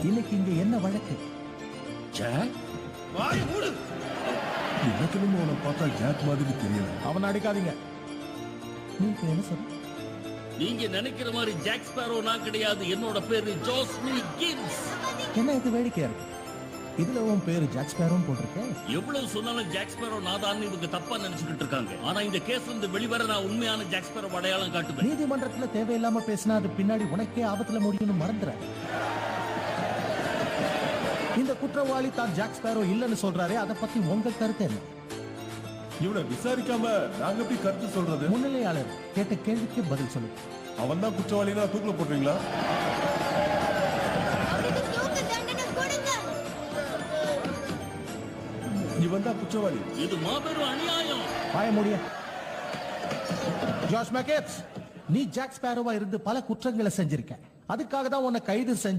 இன்னைக்கு இங்க என்ன வழக்கு? ஜாக், வாய் மூடு. எனக்கு நம்ம அவனை பார்த்தா ஜாக் மாதிரி தெரியல. அவன் அடிக்காதீங்க. நீங்க என்ன சொல்ற? நீங்க நினைக்கிற மாதிரி ஜாக் ஸ்பேரோ நான் கிடையாது. என்னோட பேரு ஜோஸ்மி கிப்ஸ். என்ன இது வேடிக்கையா இருக்கு? இதுல உன் பேரு ஜாக் ஸ்பேரோன்னு போட்டிருக்க. எவ்வளவு சொன்னாலும் ஜாக் ஸ்பேரோ நாதான் இவங்க தப்பா நினைச்சுக்கிட்டு இருக்காங்க. ஆனா இந்த கேஸ்ல இருந்து வெளிவர நான் உண்மையான ஜாக் ஸ்பேரோ அடையாளம் காட்டுவேன். நீதிமன்றத்துல தேவையில்லாம பேசினா அது பின்னாடி உனக்கே ஆபத்துல முடியும்னு மறந்துற. இந்த குற்றவாளி தான் ஜாக் ஸ்பேரோ இல்லன்னு சொல்றாரே, அதை பத்தி உங்க கருத்து என்ன? இவனை விசாரிக்காம நாங்க எப்படி கருத்து சொல்றது? முன்னிலையாளர் கேட்ட கேள்விக்கு பதில் சொல்லு. அவன் தான் குற்றவாளினா தூக்குல போட்டுறீங்களா? அவருக்கு தூக்கு தண்டனை கொடுங்க. இவன் தான் குற்றவாளி. இது மாபெரும் அநியாயம். பாய முடிய. ஜாஷ் மேக்கேட்ஸ், நீ ஜாக் ஸ்பேரோவா இருந்து பல குற்றங்களை செஞ்சிருக்க. அதுக்காக தான் உன்னை கைது செஞ்சு